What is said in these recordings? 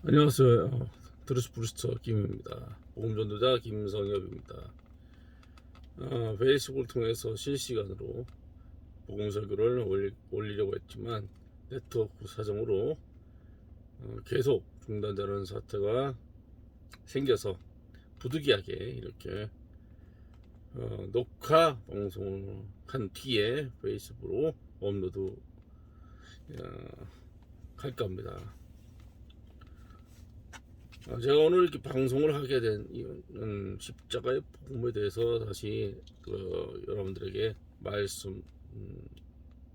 안녕하세요. 드루스 브루스터 김입니다. 보험전도자 김성엽입니다. 페이스북을 통해서 실시간으로 복음 설교를 올리려고 했지만 네트워크 사정으로 계속 중단되는 사태가 생겨서 부득이하게 이렇게 녹화 방송을 한 뒤에 페이스북으로 업로드 할까 합니다. 제가 오늘 이렇게 방송을 하게 된 이유는 십자가의 복음에 대해서 다시 여러분들에게 말씀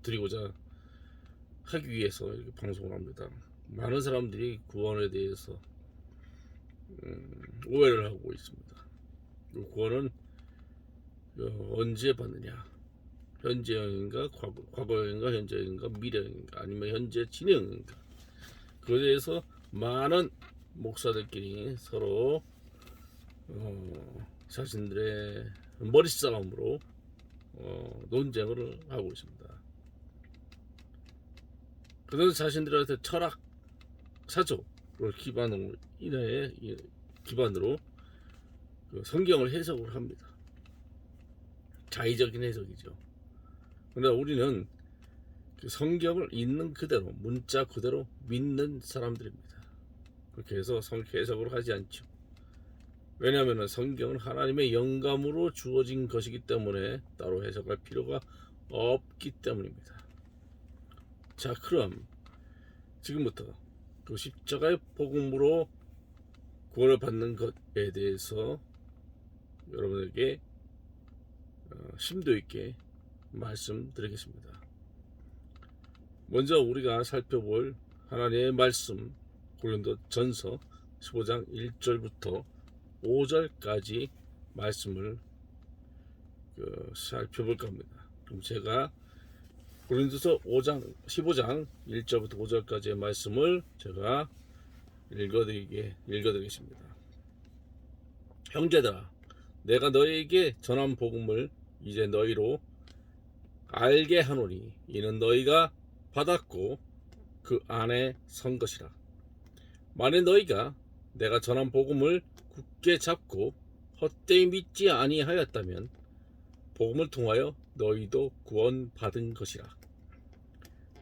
드리고자 하기 위해서 이렇게 방송을 합니다. 많은 사람들이 구원에 대해서 오해를 하고 있습니다. 구원은 언제 받느냐? 현재형인가, 과거형인가, 현재형인가, 미래형인가, 아니면 현재 진행형인가? 그에 대해서 많은 목사들끼리 서로 자신들의 머리싸움으로 논쟁을 하고 있습니다. 그래서 자신들한테 철학, 사조를 기반으로 성경을 해석을 합니다. 자의적인 해석이죠. 그러나 우리는 그 성경을 있는 그대로, 문자 그대로 믿는 사람들입니다. 그렇게 해서 해석을 하지 않죠. 왜냐하면 성경은 하나님의 영감으로 주어진 것이기 때문에 따로 해석할 필요가 없기 때문입니다. 자, 그럼 지금부터 그 십자가의 복음으로 구원을 받는 것에 대해서 여러분에게 심도 있게 말씀드리겠습니다. 먼저 우리가 살펴볼 하나님의 말씀, 고린도전서 15장 1절부터 5절까지 말씀을 살펴볼까 합니다. 그럼 제가 고린도서 15장 1절부터 5절까지의 말씀을 제가 읽어드리겠습니다. 형제들아, 내가 너희에게 전한 복음을 이제 너희로 알게 하노니 이는 너희가 받았고 그 안에 선 것이라. 만일 너희가 내가 전한 복음을 굳게 잡고 헛되이 믿지 아니하였다면 복음을 통하여 너희도 구원 받은 것이라.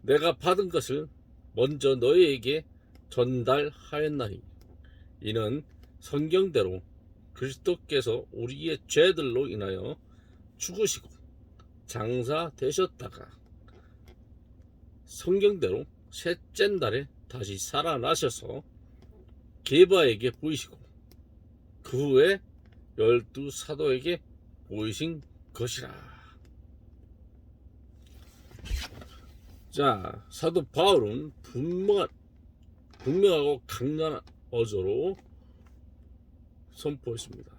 내가 받은 것을 먼저 너희에게 전달하였나니 이는 성경대로 그리스도께서 우리의 죄들로 인하여 죽으시고 장사되셨다가 성경대로 셋째 날에 다시 살아나셔서 게바에게 보이시고 그 후에 12사도에게 보이신 것이라. 자, 사도 바울은 분명하고 강렬한 어조로 선포했습니다.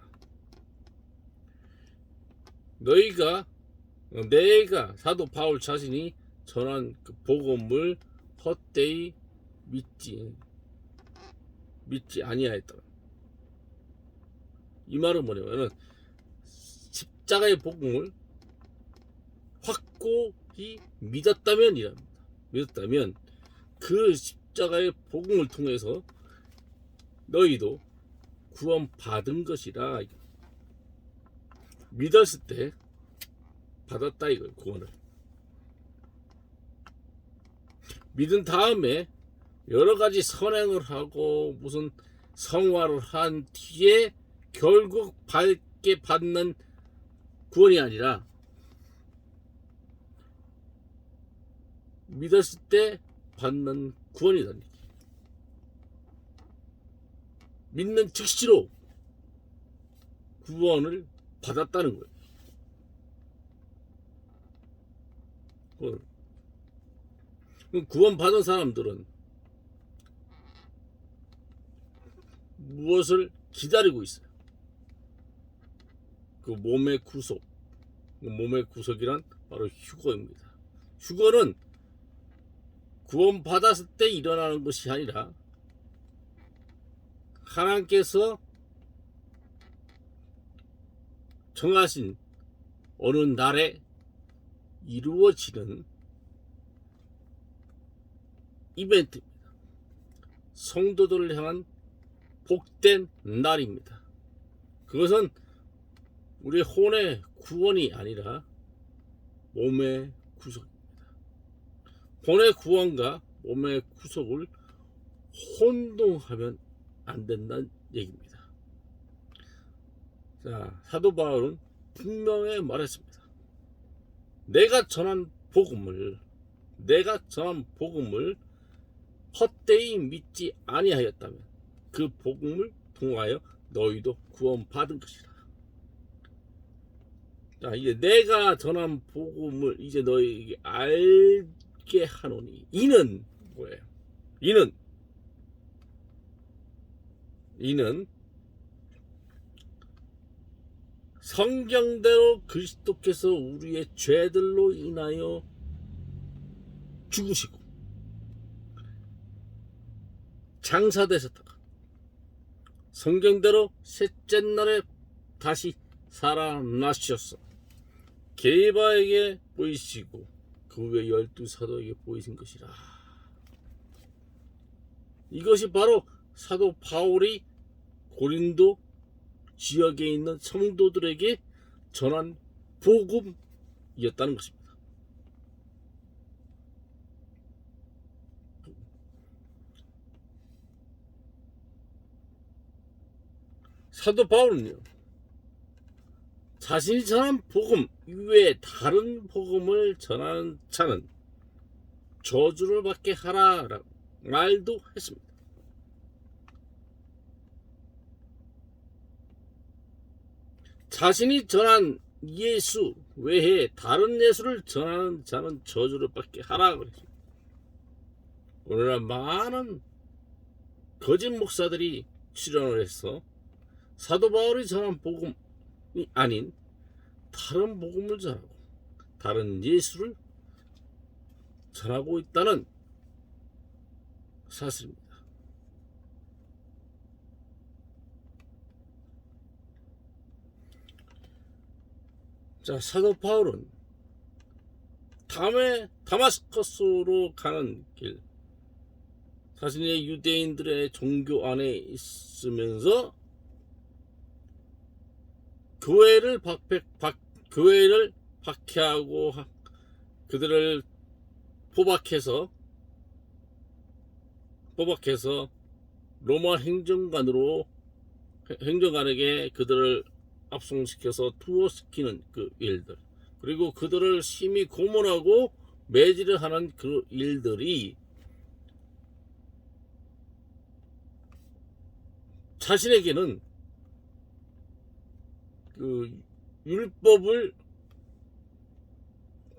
내가 사도 바울 자신이 전한 그 복음을 헛되이 믿지 아니하였다. 이 말은 뭐냐면은 십자가의 복음을 확고히 믿었다면 그 십자가의 복음을 통해서 너희도 구원 받은 것이라. 믿었을 때 받았다 이거예요. 구원을 믿은 다음에 여러 가지 선행을 하고 무슨 성화를 한 뒤에 결국 받는 구원이 아니라 믿었을 때 받는 구원이라는 얘기. 믿는 즉시로 구원을 받았다는 거예요. 구원 받은 사람들은 무엇을 기다리고 있어요? 그 몸의 구속. 몸의 구속이란 바로 휴거입니다. 휴거는 구원 받았을 때 일어나는 것이 아니라 하나님께서 정하신 어느 날에 이루어지는 이벤트입니다. 성도들을 향한 복된 날입니다. 그것은 우리 혼의 구원이 아니라 몸의 구속입니다. 혼의 구원과 몸의 구속을 혼동하면 안 된다는 얘기입니다. 자, 사도 바울은 분명히 말했습니다. 내가 전한 복음을 헛되이 믿지 아니하였다면 그 복음을 통하여 너희도 구원받은 것이라. 자, 이제 내가 전한 복음을 이제 너희에게 알게 하노니, 이는 뭐예요? 이는 성경대로 그리스도께서 우리의 죄들로 인하여 죽으시고 장사되셨다가 성경대로 셋째 날에 다시 살아나셨어. 게바에게 보이시고 그 외 12사도에게 보이신 것이라. 이것이 바로 사도 바울이 고린도 지역에 있는 성도들에게 전한 복음이었다는 것입니다. 사도 바울은요, 자신이 전한 복음 이외에 다른 복음을 전하는 자는 저주를 받게 하라라고 말도 했습니다. 자신이 전한 예수 외에 다른 예수를 전하는 자는 저주를 받게 하라 그랬습니다. 오늘날 많은 거짓 목사들이 출연을 해서 사도 바울이 전한 복음이 아닌 다른 복음을 전하고 다른 예수를 전하고 있다는 사실입니다. 자, 사도 바울은 다음에 다마스커스로 가는 길, 자신의 유대인들의 종교 안에 있으면서 교회를 박해하고 그들을 포박해서 로마 행정관에게 그들을 압송시켜서 투어시키는 그 일들, 그리고 그들을 심히 고문하고 매질을 하는 그 일들이 자신에게는 그 율법을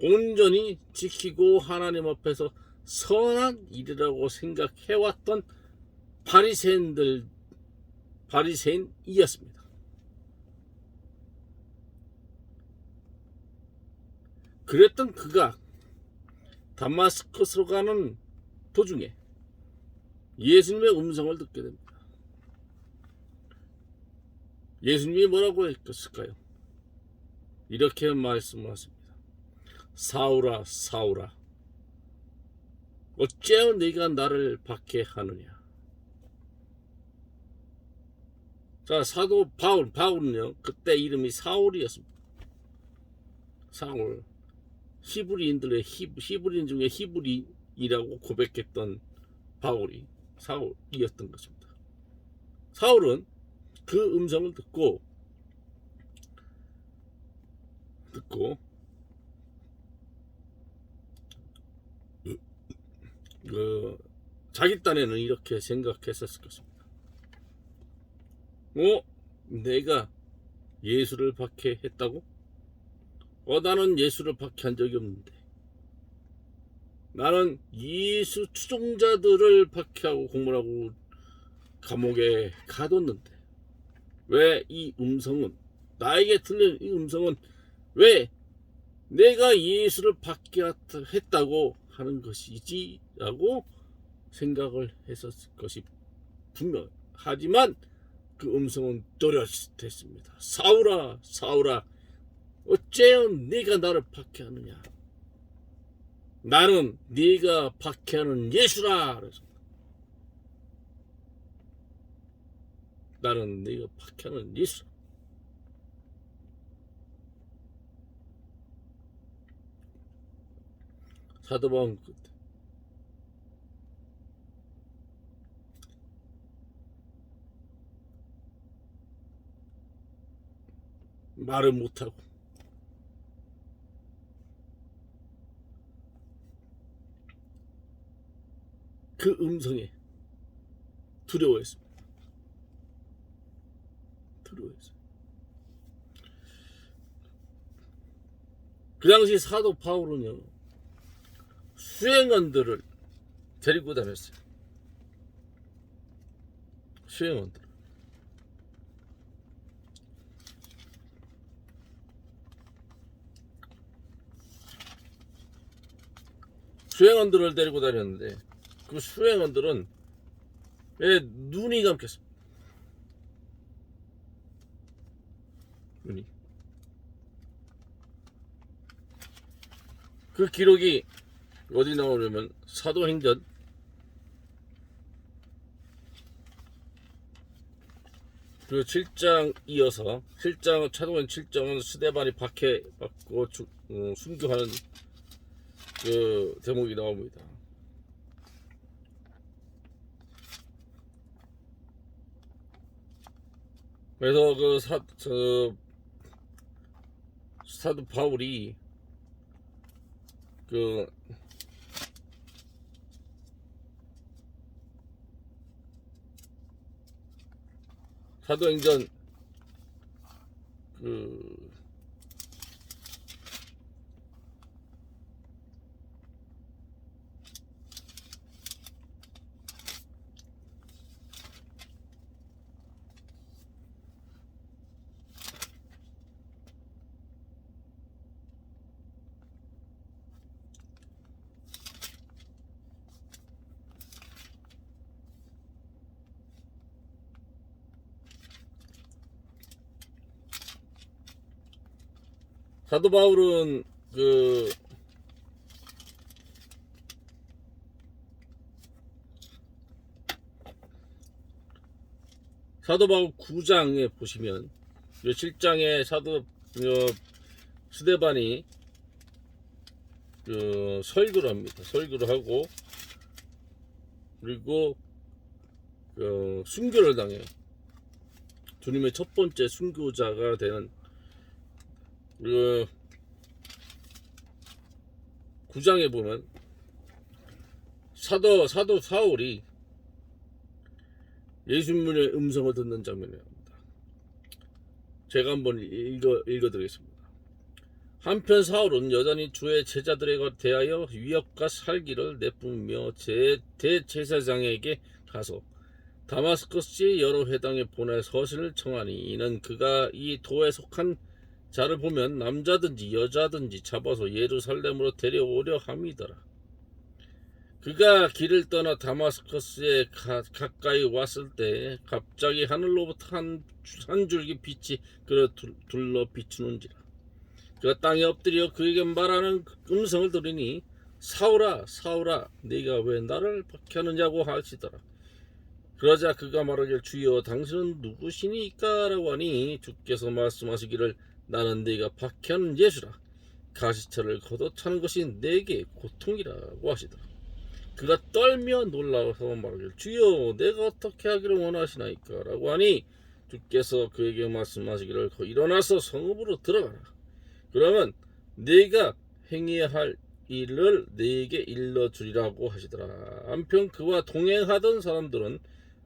온전히 지키고 하나님 앞에서 선한 일이라고 생각해왔던 바리새인이었습니다. 그랬던 그가 다마스커스로 가는 도중에 예수님의 음성을 듣게 됩니다. 예수님이 뭐라고 했을까요? 이렇게 말씀하십니다. 사울아, 사울아, 어찌하여 네가 나를 박해하느냐. 자, 사도 바울은요, 그때 이름이 사울이었습니다. 사울, 히브리인 중에 히브리이라고 고백했던 바울이 사울이었던 것입니다. 사울은 그 음성을 듣고 자기 딴에는 이렇게 생각했었을 것입니다. 내가 예수를 박해했다고? 나는 예수를 박해한 적이 없는데. 나는 예수 추종자들을 박해하고 고문하고 감옥에 가뒀는데 왜 이 음성은, 나에게 들리는 이 음성은 왜 내가 예수를 박해했다고 하는 것이지? 라고 생각을 했었을 것이 분명. 하지만 그 음성은 또렷했습니다. 사울아, 사울아, 어째요 네가 나를 박해하느냐. 나는 네가 박해하는 예수라. 그래서 나는 네가 박해하는 예수. 사도 바울 끝에 말을 못하고 그 음성에 두려워했습니다. 두려워했어요. 그 당시 사도 바울은요, 수행원들을 데리고 다녔어요. 수행원들. 수행원들을 데리고 다녔는데 그 수행원들은 왜 눈이 감겼어. 눈이. 그 기록이 어디 나오냐면 사도행전 그 7장 이어서 7장 차도행 7장은 스데반이 박해받고 순교하는 그 대목이 나옵니다. 그래서 그 사도 바울이 그 사도행전 그 사도 바울은 그 사도 바울 9장에 보시면 7장에 사도 스데반이 그 설교를 합니다. 설교를 하고 그리고 그 순교를 당해요. 주님의 첫 번째 순교자가 되는 그 9장에 보면 사도 사울이 예수님의 음성을 듣는 장면이 나옵니다. 제가 한번 읽어드리겠습니다. 한편 사울은 여전히 주의 제자들에 대하여 위협과 살기를 내뿜으며 대제사장에게 가서 다마스커스의 여러 회당에 보내 서신을 청하니 이는 그가 이 도에 속한 자를 보면 남자든지 여자든지 잡아서 예루살렘으로 데려오려 함이더라. 그가 길을 떠나 다마스커스에 가까이 왔을 때 갑자기 하늘로부터 한 줄기 빛이 그를 둘러 비추는지라. 그가 땅에 엎드려 그에게 말하는 음성을 들으니 사울아 사울아 네가 왜 나를 박해하느냐고 하시더라. 그러자 그가 말하길 주여 당신은 누구시니까 라고 하니 주께서 말씀하시기를 나는 네가 박해하는 예수라. 가시처를 걷어차는 것이 내게 고통이라고 하시더라. 그가 떨며 놀라서 말하길 주여 내가 어떻게 하기를 원하시나이까 라고 하니 주께서 그에게 말씀하시기를 일어나서 성읍으로 들어가라. 그러면 네가 행해야 할 일을 네게 일러주리라고 하시더라. 한편 그와 동행하던 사람들은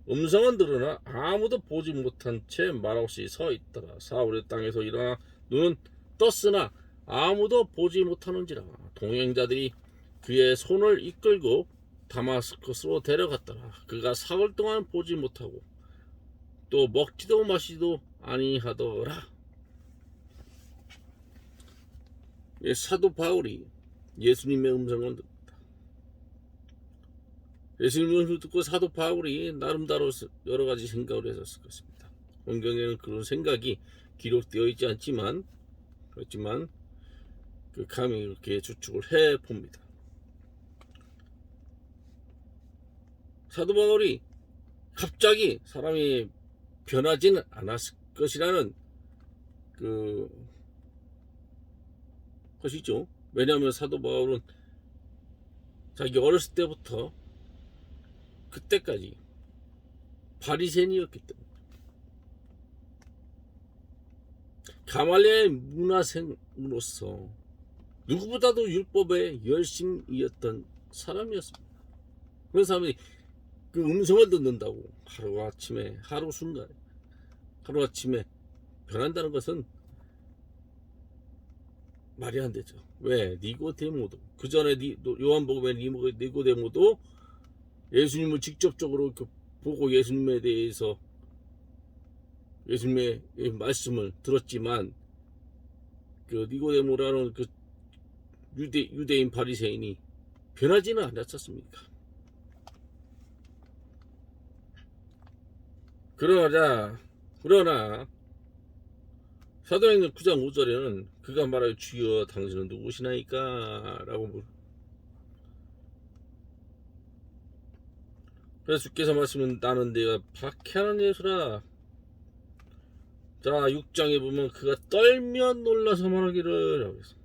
음성은 들으나 아무도 보지 못한 채 말없이 서 있더라. 사울의 땅에서 일어나 눈은 떴으나 아무도 보지 못하는지라. 동행자들이 그의 손을 이끌고 다마스커스로 데려갔더라. 그가 사흘 동안 보지 못하고 또 먹지도 마시지도 아니하더라. 사도 바울이 예수님의 음성을 듣다. 예수님의 음성을 듣고 사도 바울이 나름대로 여러 가지 생각을 했었을 것입니다. 성경에는 그런 생각이 기록되어 있지 않지만 그렇지만 그 감히 이렇게 추측을 해 봅니다. 사도 바울이 갑자기 사람이 변하지는 않았을 것이라는 것이죠. 왜냐하면 사도 바울은 자기 어렸을 때부터 그때까지 바리새인이었기 때문에 가말리엘의 문화생으로서 누구보다도 율법에 열심이었던 사람이었습니다. 그런 사람이 그 음성을 듣는다고 하루아침에 하루순간에 하루아침에 변한다는 것은 말이 안 되죠. 왜? 니고데모도 그 전에 요한복음의 니고데모도 예수님을 직접적으로 보고 예수님에 대해서 예수님의 말씀을 들었지만 그 니고데모라는 그 유대인 바리새인이 변하지는 않았었습니까? 그러나 사도행전 9장 5절에는 그가 말하여 주여 당신은 누구시나이까? 라고 물어. 그래서 주께서 말씀은 나는 내가 박해하는 예수라. 자 6장에 보면 그가 떨며 놀라서 말하기를 라고 했어.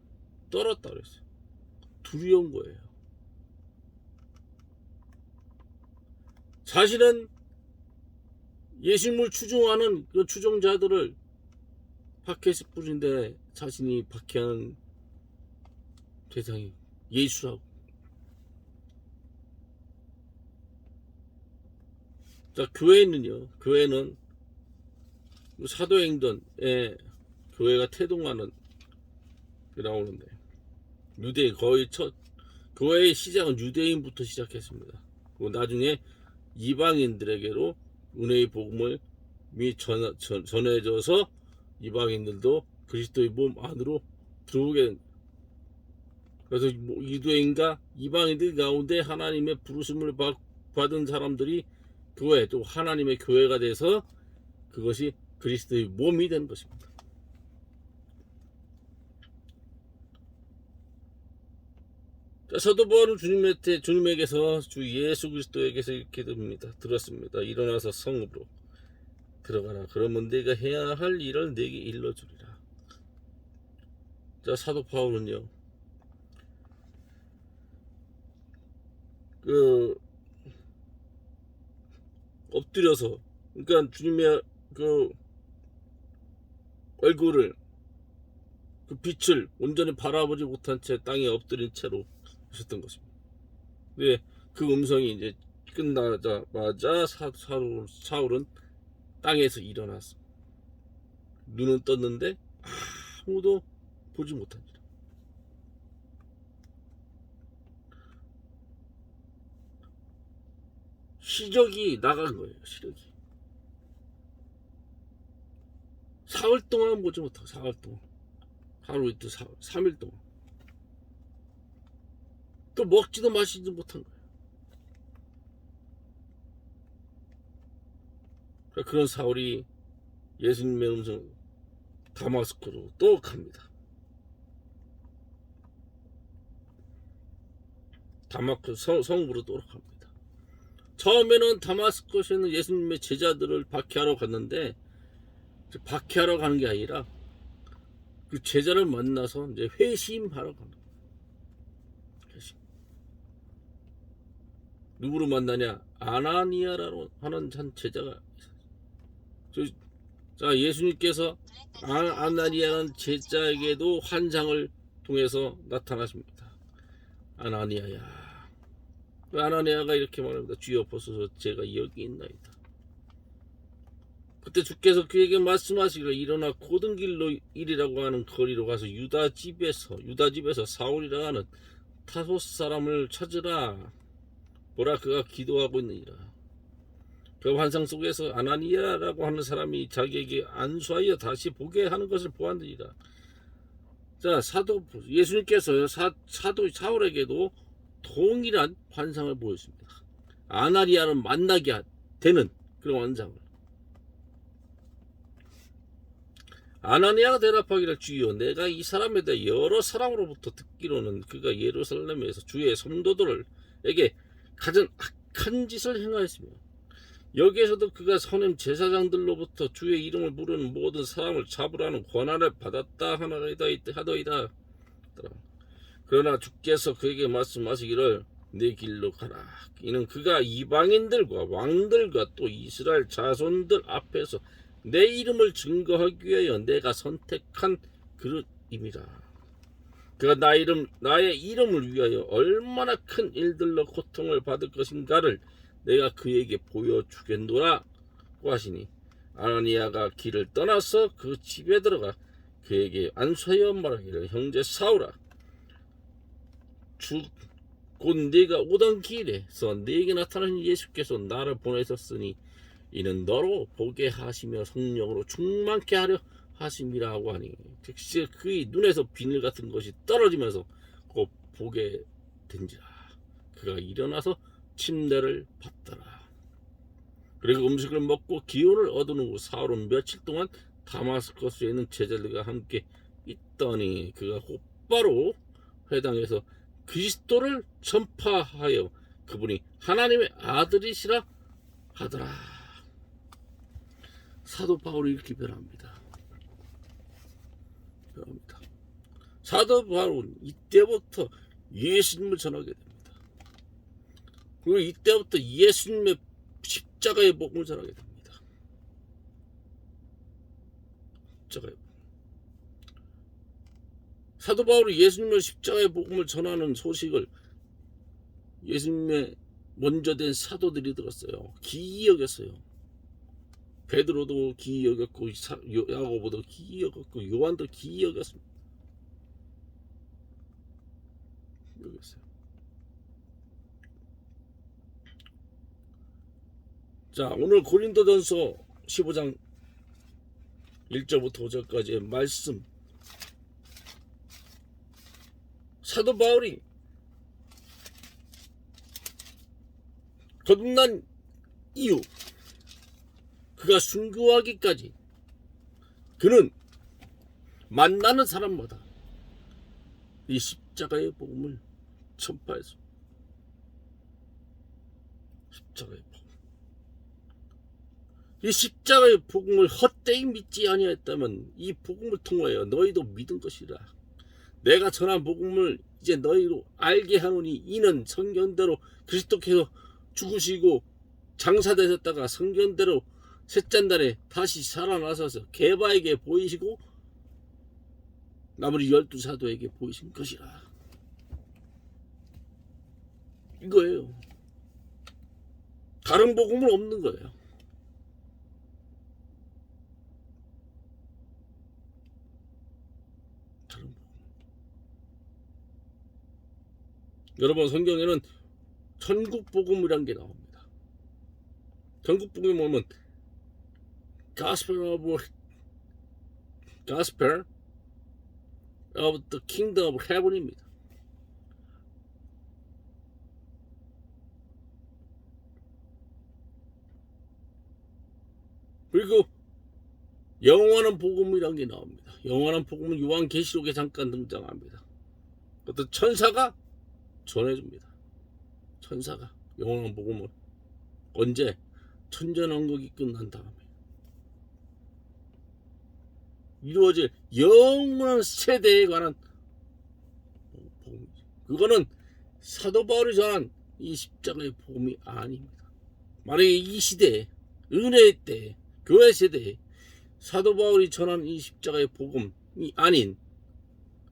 떨었다 그랬어요. 두려운 거예요. 자신은 예수님을 추종하는 그 추종자들을 박해했을 뿐인데 자신이 박해하는 대상이 예수라고. 자 교회는 사도행전에 교회가 태동하는 게 나오는데 유대 거의 첫 교회의 시작은 유대인부터 시작했습니다. 그리고 나중에 이방인들에게로 은혜의 복음을 전해져서 이방인들도 그리스도의 몸 안으로 들어오게 됩니다. 그래서 유대인과 이방인들 가운데 하나님의 부르심을 받은 사람들이 교회 또 하나님의 교회가 돼서 그것이 그리스도의 몸이 되는 것입니다. 사도 바울은 주님에게서 주 예수 그리스도에게서 이렇게 들었습니다. 일어나서 성읍으로 들어가라. 그러면 네가 해야 할 일을 내게 일러주리라. 자 사도 바울은요 엎드려서 그러니까 주님의 그 얼굴을 그 빛을 온전히 바라보지 못한 채 땅에 엎드린 채로 하셨던 것입니다. 네, 그 음성이 이제 끝나자마자 사울은 땅에서 일어났어. 눈은 떴는데 아무도 보지 못합니다. 시력이 나간 거예요. 시력이. 사흘 동안 보지 못하고 사흘 동안 하루 이틀 3일 동안 또 먹지도 마시지도 못한 거예요. 그런 사울이 예수님의 음성 다마스코로 또 갑니다. 다마스코 성으로 또 갑니다. 처음에는 다마스코에는 예수님의 제자들을 박해하러 갔는데 박해하러 가는 게 아니라 그 제자를 만나서 이제 회심하러 가는 거예요. 회심. 누구를 만나냐? 아나니아라고 하는 한 제자가 있어요. 자 예수님께서 아나니아라는 제자에게도 환상을 통해서 나타나십니다. 아나니아야. 아나니아가 이렇게 말합니다. 주여 보소서 제가 여기 있나이다. 그때 주께서 그에게 말씀하시기를 일어나 고든 길로 일이라고 하는 거리로 가서 유다 집에서 사울이라 하는 타소 사람을 찾으라. 보라 그가 기도하고 있느니라. 그 환상 속에서 아나니아라고 하는 사람이 자기에게 안수하여 다시 보게 하는 것을 보았느니라. 자 예수님께서 사도 사울에게도 동일한 환상을 보였습니다. 아나니아를 만나게 되는 그런 환상을. 아나니아가 대답하기를 주여 내가 이 사람에 대해 여러 사람으로부터 듣기로는 그가 예루살렘에서 주의 성도들에게 가장 악한 짓을 행하였으며 여기에서도 그가 선임 제사장들로부터 주의 이름을 부르는 모든 사람을 잡으라는 권한을 받았다 하더이다. 그러나 주께서 그에게 말씀하시기를 내 길로 가라. 이는 그가 이방인들과 왕들과 또 이스라엘 자손들 앞에서 내 이름을 증거하기 위하여 내가 선택한 그릇임이라. 그가 나의 이름을 위하여 얼마나 큰 일들로 고통을 받을 것인가를 내가 그에게 보여주겠노라고 하시니 아나니아가 길을 떠나서 그 집에 들어가 그에게 안수하여 말하기를 형제 사울아 곧 네가 오던 길에서 네게 나타나신 예수께서 나를 보내셨으니 이는 너로 보게 하시며 성령으로 충만케 하려 하심이라고 하니 즉시 그의 눈에서 비늘 같은 것이 떨어지면서 곧 보게 된지라. 그가 일어나서 침례를 받더라. 그리고 음식을 먹고 기운을 얻은 후 사울은 며칠 동안 다마스커스에 있는 제자들과 함께 있더니 그가 곧바로 회당에서 그리스도를 전파하여 그분이 하나님의 아들이시라 하더라. 사도 바울이 이렇게 변합니다. 사도 바울은 이때부터 예수님을 전하게 됩니다. 그리고 이때부터 예수님의 십자가의 복음을 전하게 됩니다. 십자가의 복음. 사도 바울이 예수님의 십자가의 복음을 전하는 소식을 예수님의 먼저 된 사도들이 들었어요. 기이 여겼어요. 베드로도 기이 여겼고 야고보도 기이 여겼고 요한도 기이 여겼습니다. 자, 오늘 고린도전서 15장 1절부터 5절까지의 말씀. 사도 바울이 거듭난 이유, 그가 순교하기까지 그는 만나는 사람마다 이 십자가의 복음을 전파했습니다. 십자가의 복음. 이 십자가의 복음을 헛되이 믿지 아니하였다면 이 복음을 통하여 너희도 믿은 것이라. 내가 전한 복음을 이제 너희로 알게 하노니 이는 성경대로 그리스도께서 죽으시고 장사되셨다가 성경대로 셋째 날에 다시 살아나셔서 게바에게 보이시고 나머지 12사도에게 보이신 것이라. 이거예요. 다른 복음은 없는 거예요. 다른 복음. 여러분, 성경에는 천국 복음이란 게 나옵니다. 천국 복음이 뭐냐면 Gospel of the Kingdom of Heaven입니다. 그리고 영원한 복음이란 게 나옵니다. 영원한 복음은 요한계시록에 잠깐 등장합니다. 어떤 천사가 전해줍니다. 천사가 영원한 복음을 언제? 천년왕국이 끝난 다음에 이루어질 영원한 세대에 관한 복음이죠. 그거는 사도 바울이 전한 이 십자가의 복음이 아닙니다. 만약에 이 시대에, 은혜의 때에, 교회 세대에 사도 바울이 전한 이 십자가의 복음이 아닌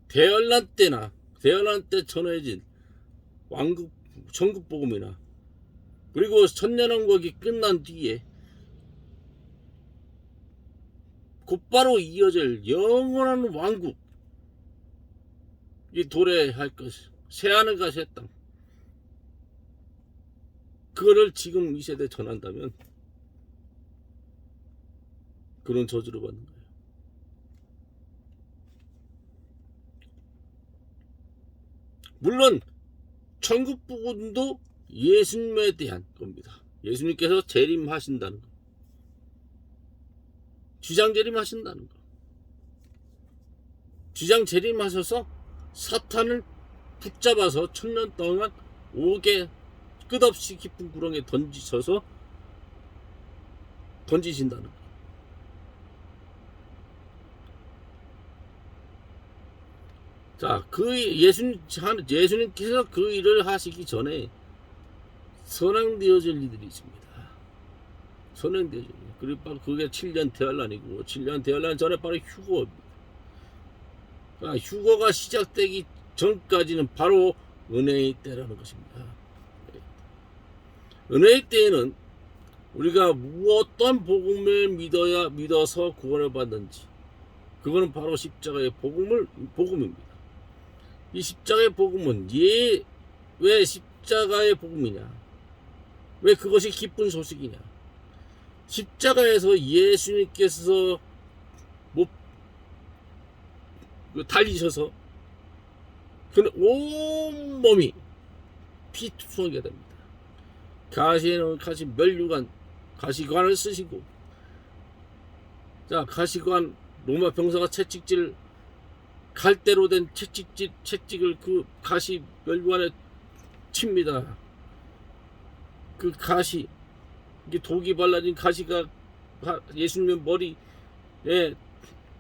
대열난 때 전해진 왕국 천국 복음이나 그리고 천년왕국이 끝난 뒤에 곧바로 이어질 영원한 왕국, 이 도래할 것, 새하늘과 새 땅, 그거를 지금 이 세대에 전한다면 그런 저주를 받는 거예요. 물론 천국 부분도 예수님에 대한 겁니다. 예수님께서 재림하신다는 거, 주장 재림하신다는 거. 주장 재림하셔서 사탄을 붙잡아서 천년 동안 옥에 끝없이 깊은 구렁에 던지셔서 던지신다는 거. 자, 예수님께서 그 일을 하시기 전에 선행되어질 일들이 있습니다. 선행되어질 일. 그리고 바로 그게 7년 대환란이고 7년 대환란 전에 바로 휴거입니다. 휴거가 시작되기 전까지는 바로 은혜의 때라는 것입니다. 은혜의 때에는 우리가 어떤 복음을 믿어서 구원을 받는지, 그거는 바로 십자가의 복음입니다. 이 십자가의 복음은 왜 십자가의 복음이냐? 왜 그것이 기쁜 소식이냐? 십자가에서 예수님께서 달리셔서 그는 온몸이 피투성이가 됩니다. 가시에는 가시관을 쓰시고, 자, 가시관 로마 병사가 채찍질 갈대로 된 채찍을 그 가시 멸관에 칩니다. 그 가시, 이게 독이 발라진 가시가 예수님의 머리에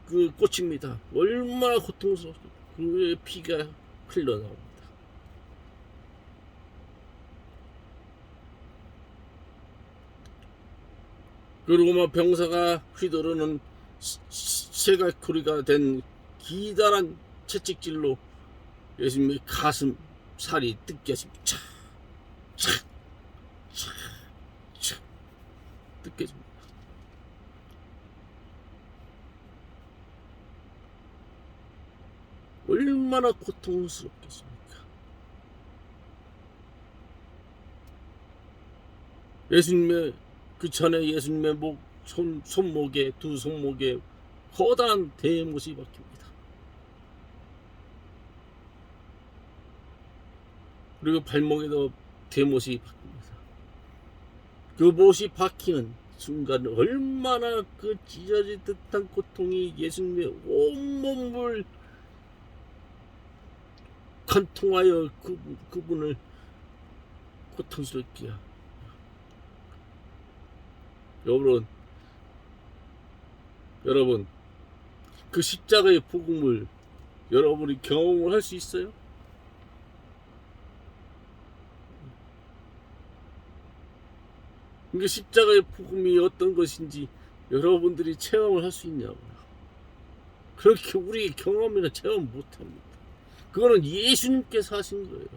그 꽂힙니다. 얼마나 고통스러워. 그 피가 흘러나옵니다. 그 로마 병사가 휘두르는 쇠갈고리가 된 기다란 채찍질로 예수님의 가슴 살이 뜯겨집니다. 착 뜯겨집니다. 얼마나 고통스럽겠습니까? 예수님의 그 전에 예수님의 손목에, 두 손목에 커다란 대못이 박힙니다. 그리고 발목에도 대못이 박힙니다. 그 못이 박히는 순간 얼마나 그 찢어질 듯한 고통이 예수님의 온몸을 관통하여 그분을 고통스럽게. 여러분, 그 십자가의 복음을 여러분이 경험을 할 수 있어요? 그 십자가의 복음이 어떤 것인지 여러분들이 체험을 할 수 있냐고요. 그렇게 우리 경험이나 체험 못합니다. 그거는 예수님께서 하신 거예요.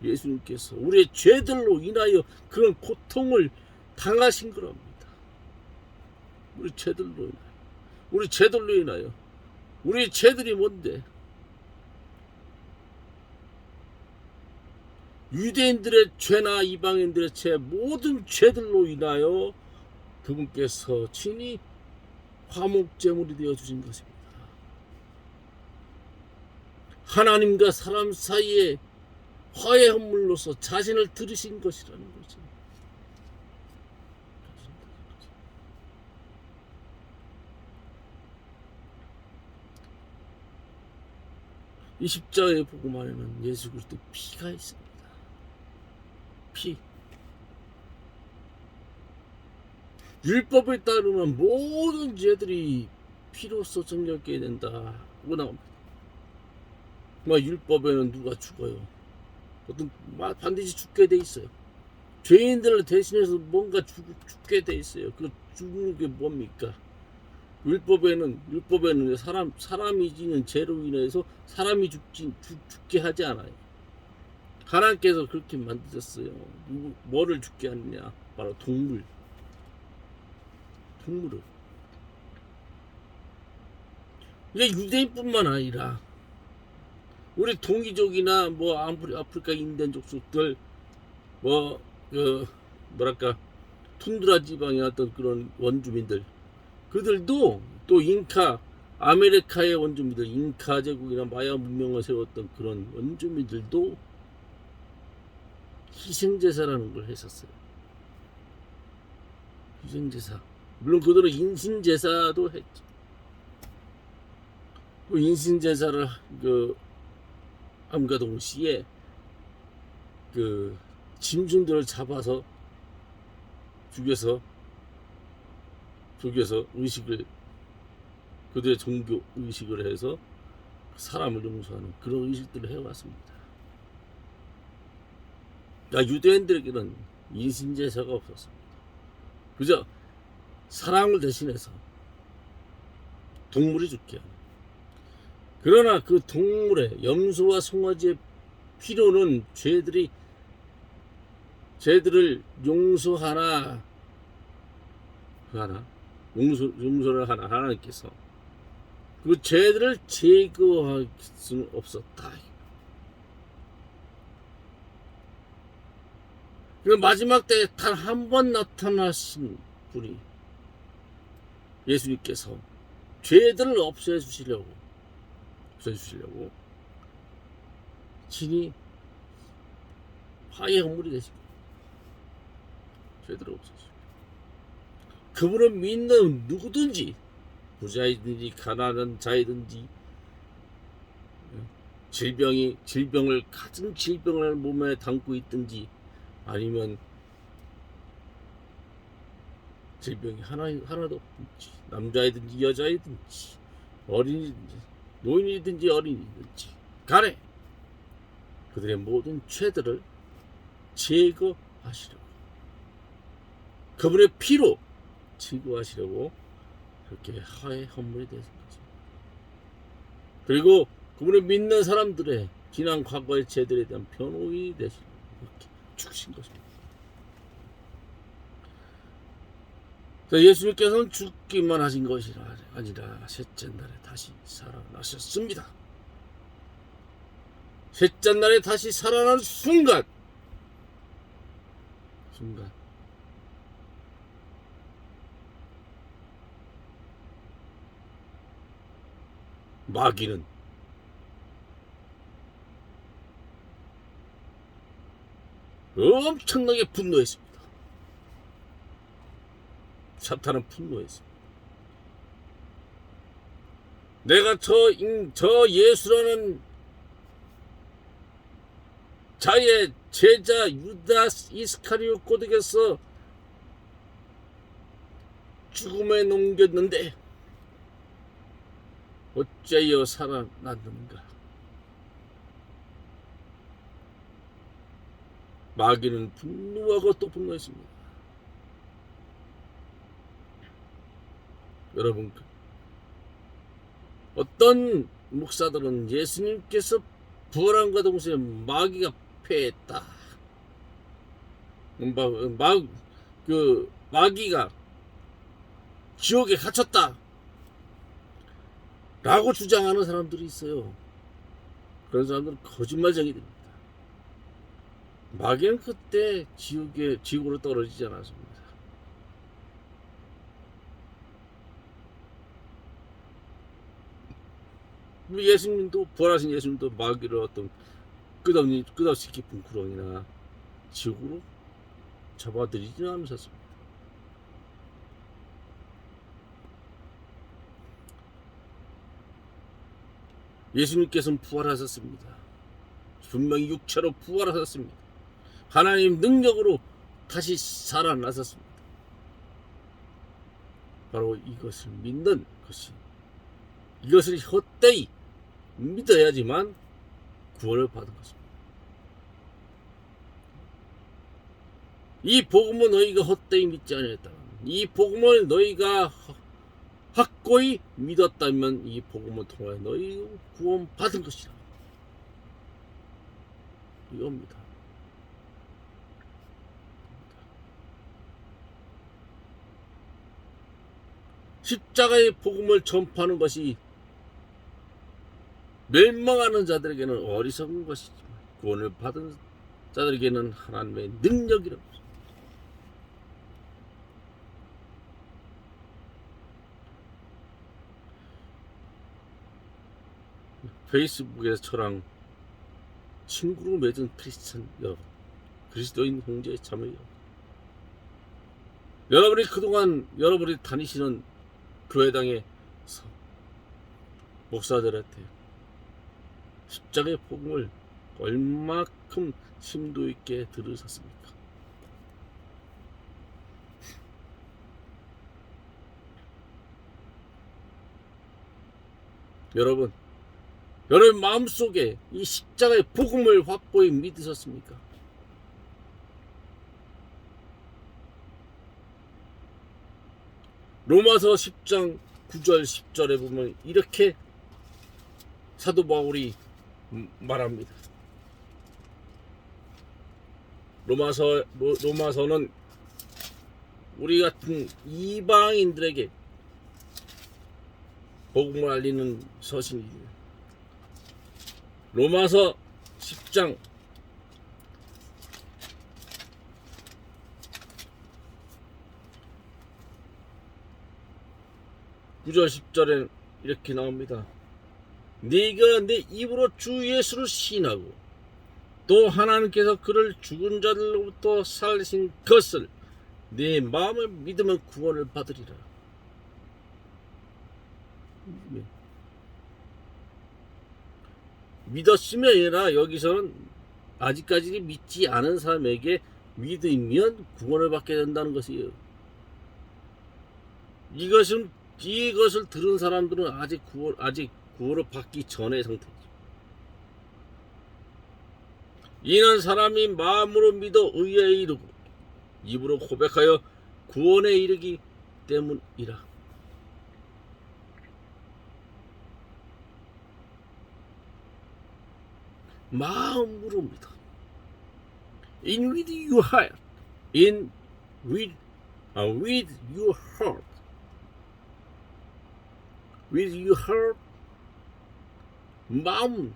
예수님께서 우리의 죄들로 인하여 그런 고통을 당하신 거랍니다. 우리 죄들로 인하여. 우리 죄들이 뭔데? 유대인들의 죄나 이방인들의 죄, 모든 죄들로 인하여 그분께서 친히 화목제물이 되어 주신 것입니다. 하나님과 사람 사이에 화해 헌물로서 자신을 들으신 것이라는 거지. 이 십자가의 복음 안에는 예수 그리스도의 피가 있습니다. 피. 율법에 따르면 모든 죄들이 피로써 정결케 된다고 나옵니다. 율법에는 누가 죽어요? 반드시 죽게 돼 있어요. 죄인들을 대신해서 뭔가 죽게 돼 있어요. 그 죽는 게 뭡니까? 율법에는 사람이 지는 죄로 인해서 사람이 죽게 하지 않아요. 하나님께서 그렇게 만드셨어요. 뭐를 죽게 하느냐? 바로 동물을. 이게 유대인뿐만 아니라 우리 동이족이나 아프리카 인디언 족속들 툰드라 지방의 어떤 그런 원주민들, 그들도 또 아메리카의 원주민들, 잉카 제국이나 마야 문명을 세웠던 그런 원주민들도 희생제사라는 걸 했었어요. 희생제사. 물론 그들은 인신제사도 했죠. 그 인신제사를 함과 동시에 그 짐승들을 잡아서 죽여서 속에서 의식을, 그들의 종교 의식을 해서 사람을 용서하는 그런 의식들을 해왔습니다. 유대인들에게는 인신제사가 없었습니다. 그저 사랑을 대신해서 동물이 죽게 하는. 그러나 그 동물의 염소와 송아지의 피로는 죄들을 용서를 하나 하나님께서 그 죄들을 제거할 수는 없었다. 그 마지막 때에 단 한 번 나타나신 분이 예수님께서 죄들을 없애주시려고 친히 화해 헌물이 되십니다. 죄들을 없애주시고 그분을 믿는 누구든지, 부자이든지 가난한 자이든지, 같은 질병을 몸에 담고 있든지, 아니면 질병이 하나도 없든지, 남자이든지 여자이든지, 어린이든지 노인이든지 어린이든지 간에 그들의 모든 죄들을 제거하시려고, 그분의 피로 제거하시려고 그렇게 화해 헌물이 되신 거죠. 그리고 그분을 믿는 사람들의 지난 과거의 죄들에 대한 변호인이 되시려고 이렇게 죽으신 것입니다. 예수님께서는 죽기만 하신 것이 아니라 셋째 날에 다시 살아나셨습니다. 셋째 날에 다시 살아나는 순간 마귀는 엄청나게 분노했습니다. 사탄은 분노했습니다. 내가 저 예수라는 자의 제자 유다 이스카리오 꼬득에서 죽음에 넘겼는데 어찌하여 살아났는가? 마귀는 분노하고 또 분노했습니다. 여러분, 어떤 목사들은 예수님께서 부활함과 동시에 마귀가 패했다, 마귀가 지옥에 갇혔다 라고 주장하는 사람들이 있어요. 그런 사람들은 거짓말쟁이들입니다. 마귀는 그때 지옥으로 떨어지지 않았습니다. 예수님도, 부활하신 예수님도 마귀를 어떤 끝없이 깊은 구렁이나 지옥으로 잡아들이지는 않으셨습니다. 예수님께서는 부활하셨습니다. 분명히 육체로 부활하셨습니다. 하나님 능력으로 다시 살아나셨습니다. 바로 이것을 믿는 것이, 이것을 헛되이 믿어야지만 구원을 받은 것입니다. 이 복음을 너희가 헛되이 믿지 않았다면, 이 복음을 너희가 확고히 믿었다면 이 복음을 통하여 너희 구원 받은 것이라, 이겁니다. 십자가의 복음을 전파하는 것이 멸망하는 자들에게는 어리석은 것이지만 구원을 받은 자들에게는 하나님의 능력이라고. 페이스북에서 저랑 친구로 맺은 크리스찬 여러분, 그리스도인 형제 자매 여러분, 여러분이 그동안 여러분이 다니시는 교회당의 목사들한테 십자가의 복음을 얼마큼 심도 있게 들으셨습니까? 여러분 마음속에 이 십자가의 복음을 확고히 믿으셨습니까? 로마서 10장 9절 10절에 보면 이렇게 사도 바울이 말합니다. 로마서는 우리 같은 이방인들에게 복음을 알리는 서신입니다. 로마서 10장 9절 10절에 이렇게 나옵니다. 네가 내 입으로 주 예수를 시인하고 또 하나님께서 그를 죽은 자들로부터 살리신 것을 내 마음을 믿으면 구원을 받으리라. 믿었으면 아니라 여기서는 아직까지 믿지 않은 사람에게 믿으면 구원을 받게 된다는 것이에요. 이것을 들은 사람들은 아직 구원을 받기 전의 상태죠. 이는 사람이 마음으로 믿어 의에 이르고 입으로 고백하여 구원에 이르기 때문이라. 마음으로 믿어. In with your heart. With your heart. With your heart. 마음.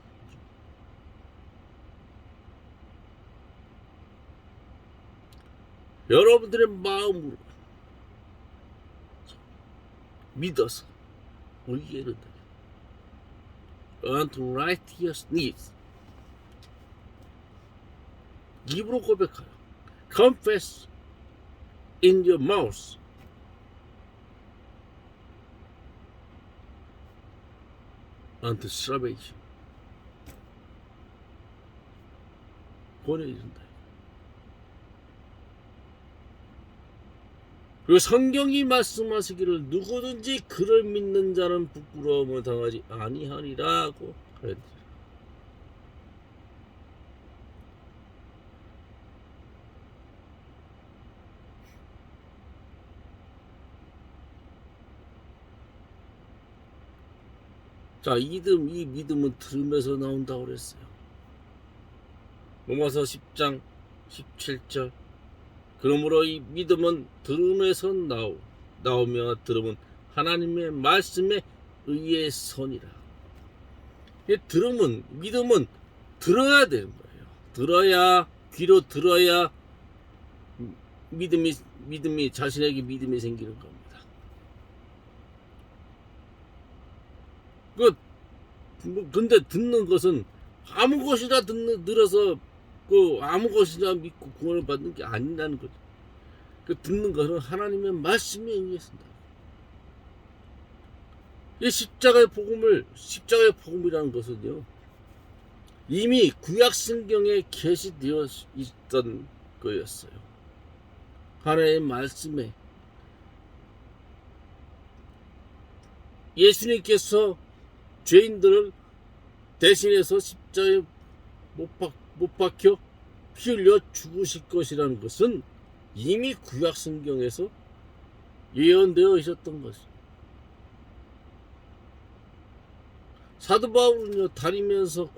여러분들의 마음으로 믿어서 의에 이른다. Unto righteousness. 입으로 고백하여 confess in your mouth unto salvation. 구원에 이른다. 그리고 성경이 말씀하시기를 누구든지 그를 믿는 자는 부끄러움을 당하지 아니하리라고 하였다. 자, 이 믿음은 들음에서 나온다고 그랬어요. 로마서 10장 17절. 그러므로 이 믿음은 들음에서 나오며 들음은 하나님의 말씀에 의해 선이라. 믿음은 들어야 되는 거예요. 귀로 들어야 믿음이 자신에게 믿음이 생기는 겁니다. 근데 듣는 것은 아무 것이나 들어서 아무 것이나 믿고 구원을 받는 게 아니라는 거죠. 듣는 것은 하나님의 말씀에 의해서다. 이 십자가의 복음이라는 것은요, 이미 구약 성경에 계시되어 있던 거였어요. 하나님의 말씀에 예수님께서 죄인들을 대신해서 십자가에 못 박혀 피 흘려 죽으실 것이라는 것은 이미 구약 성경에서 예언되어 있었던 것이죠. 사도 바울은요, 다니면서